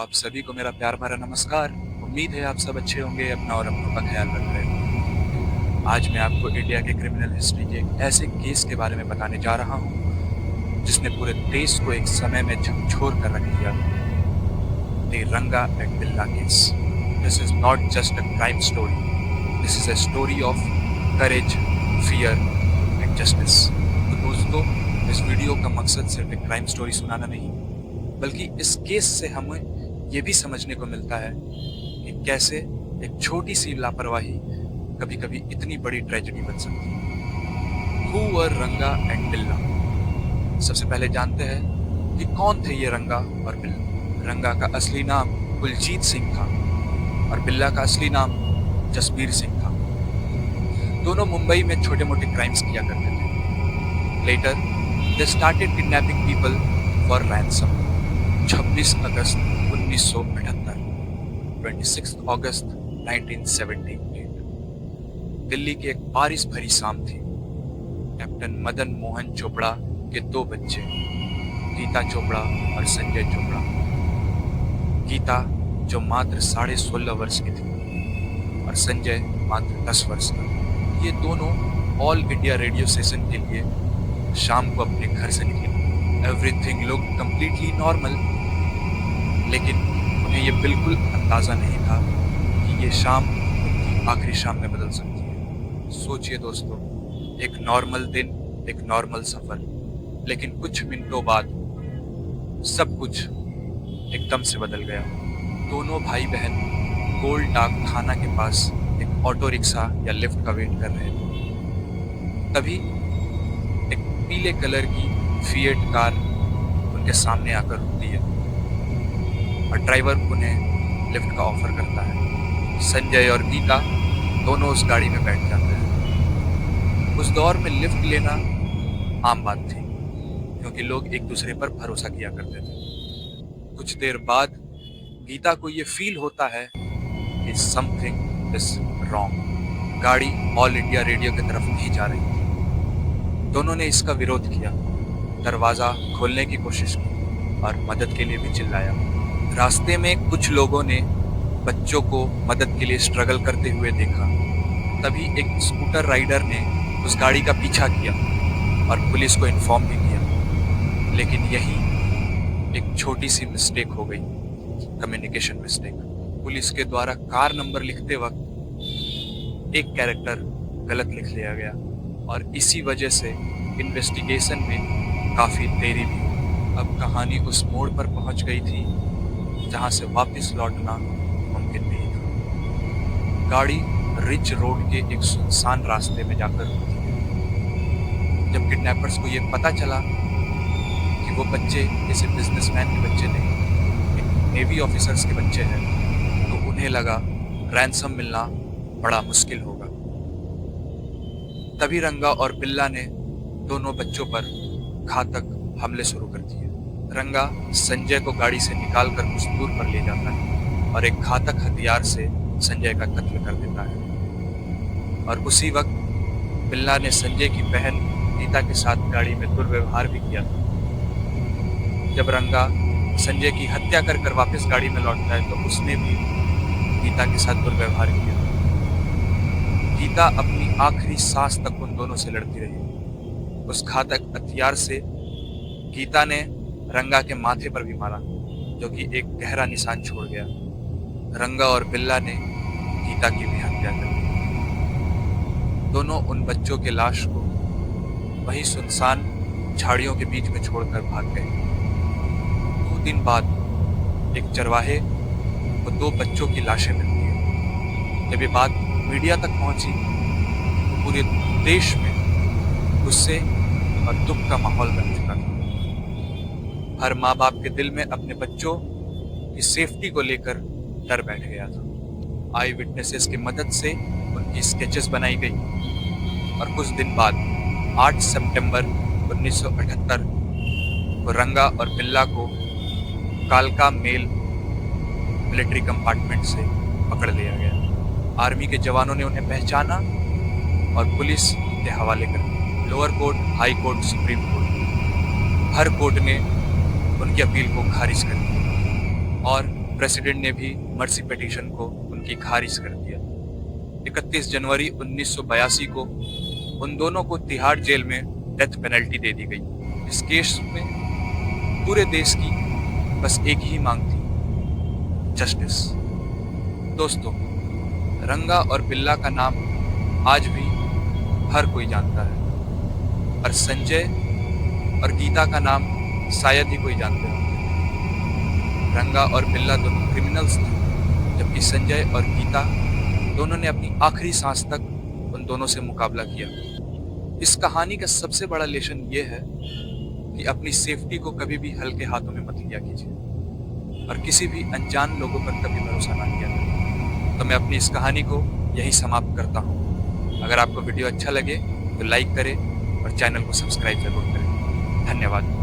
आप सभी को मेरा प्यार भरा नमस्कार। उम्मीद है आप सब अच्छे होंगे, अपना और अपनों का ख्याल रख रहे होंगे। आज मैं आपको इंडिया के क्रिमिनल हिस्ट्री के एक ऐसे केस के बारे में बताने जा रहा हूँ जिसने पूरे देश को एक समय में झकझोर कर रख दिया। द रंगा एंड बिल्ला case. This is not just a crime story, this is a story of courage, fear and justice. तो दोस्तों, इस वीडियो का मकसद सिर्फ एक क्राइम स्टोरी सुनाना नहीं, बल्कि इस केस से हमें ये भी समझने को मिलता है कि कैसे एक छोटी सी लापरवाही कभी कभी इतनी बड़ी ट्रेजेडी बन सकती है। हु वर रंगा एंड बिल्ला? सबसे पहले जानते हैं कि कौन थे ये रंगा और बिल्ला। रंगा का असली नाम कुलजीत सिंह था और बिल्ला का असली नाम जसबीर सिंह था। दोनों मुंबई में छोटे मोटे क्राइम्स किया करते थे। Later they started kidnapping people for ransom. 26 अगस्त 1978, 26 अगस्त 1978। दिल्ली की एक बारिश भरी शाम थी। कैप्टन मदन मोहन चोपड़ा के दो बच्चे, गीता चोपड़ा और संजय चोपड़ा। गीता जो मात्र 16.5 वर्ष की थी और संजय मात्र 10 वर्ष का। ये दोनों ऑल इंडिया रेडियो स्टेशन के लिए शाम को अपने घर से निकले। एवरीथिंग लुक कंप्लीटली नॉर्मल, लेकिन उन्हें ये बिल्कुल अंदाजा नहीं था कि ये शाम उनकी आखिरी शाम में बदल सकती है। सोचिए दोस्तों, एक नॉर्मल दिन, एक नॉर्मल सफर, लेकिन कुछ मिनटों बाद सब कुछ एकदम से बदल गया। दोनों भाई बहन गोल डाक थाना के पास एक ऑटो रिक्शा या लिफ्ट का वेट कर रहे थे। तभी एक पीले कलर की फिएट कार उनके सामने आकर रुकती है और ड्राइवर उन्हें लिफ्ट का ऑफर करता है। संजय और गीता दोनों उस गाड़ी में बैठ जाते हैं। उस दौर में लिफ्ट लेना आम बात थी, क्योंकि लोग एक दूसरे पर भरोसा किया करते थे। कुछ देर बाद गीता को ये फील होता है कि समथिंग इज रॉन्ग। गाड़ी ऑल इंडिया रेडियो की तरफ नहीं जा रही थी। दोनों ने इसका विरोध किया, दरवाजा खोलने की कोशिश की और मदद के लिए भी चिल्लाया। रास्ते में कुछ लोगों ने बच्चों को मदद के लिए स्ट्रगल करते हुए देखा। तभी एक स्कूटर राइडर ने उस गाड़ी का पीछा किया और पुलिस को इन्फॉर्म भी किया। लेकिन यही एक छोटी सी मिस्टेक हो गई, कम्युनिकेशन मिस्टेक। पुलिस के द्वारा कार नंबर लिखते वक्त एक कैरेक्टर गलत लिख लिया गया और इसी वजह से इन्वेस्टिगेशन में काफी देरी भी हुई। अब कहानी उस मोड़ पर पहुंच गई थी जहां से वापस लौटना मुमकिन नहीं था। गाड़ी रिच रोड के एक सुनसान रास्ते में जाकर रुकती है। जब किडनैपर्स को ये पता चला कि वो बच्चे किसी बिजनेसमैन के बच्चे नहीं, एक नेवी ऑफिसर्स के बच्चे हैं, तो उन्हें लगा रैंसम मिलना बड़ा मुश्किल होगा। तभी रंगा और बिल्ला ने दोनों बच्चों पर घातक हमले शुरू कर दिए। रंगा संजय को गाड़ी से निकालकर कुछ दूर पर ले जाता है और एक घातक हथियार से संजय का कत्ल कर देता है। और उसी वक्त बिल्ला ने संजय की बहन गीता के साथ गाड़ी में दुर्व्यवहार भी किया था। जब रंगा संजय की हत्या कर वापस गाड़ी में लौटता है तो उसने भी गीता के साथ दुर्व्यवहार किया। गीता अपनी आखिरी सांस तक उन दोनों से लड़ती रही। उस घातक हथियार से गीता ने रंगा के माथे पर भी मारा, जो कि एक गहरा निशान छोड़ गया। रंगा और बिल्ला ने गीता की भी हत्या कर दी। दोनों उन बच्चों के लाश को वही सुनसान झाड़ियों के बीच में छोड़कर भाग गए। 2 दिन बाद एक चरवाहे को 2 बच्चों की लाशें मिलती है। जब ये बात मीडिया तक पहुंची तो पूरे देश में गुस्से और दुख का माहौल बन चुका था। हर माँ बाप के दिल में अपने बच्चों की सेफ्टी को लेकर डर बैठ गया था। आई विटनेसेस की मदद से उनकी स्केचेस बनाई गई और कुछ दिन बाद 8 सितंबर 1978 को रंगा और बिल्ला को कालका मेल मिलिट्री कंपार्टमेंट से पकड़ लिया गया। आर्मी के जवानों ने उन्हें पहचाना और पुलिस के हवाले कर दिया। Lower court, high court, supreme court, हर कोर्ट ने उनकी अपील को खारिज कर दिया और प्रेसिडेंट ने भी मर्सी पिटीशन को उनकी खारिज कर दिया। 31 जनवरी 1982 को उन दोनों को तिहाड़ जेल में डेथ पेनल्टी दे दी गई। इस केस में पूरे देश की बस एक ही मांग थी, जस्टिस। दोस्तों, रंगा और बिल्ला का नाम आज भी हर कोई जानता है, और संजय और गीता का नाम शायद ही कोई जानते हो। रंगा और बिल्ला दोनों क्रिमिनल्स थे, जबकि संजय और गीता दोनों ने अपनी आखिरी सांस तक उन दोनों से मुकाबला किया। इस कहानी का सबसे बड़ा लेसन ये है कि अपनी सेफ्टी को कभी भी हल्के हाथों में मत लिया कीजिए और किसी भी अनजान लोगों पर कभी भरोसा ना किया करें। तो मैं अपनी इस कहानी को यही समाप्त करता हूँ। अगर आपको वीडियो अच्छा लगे तो लाइक करें और चैनल को सब्सक्राइब जरूर करें। धन्यवाद।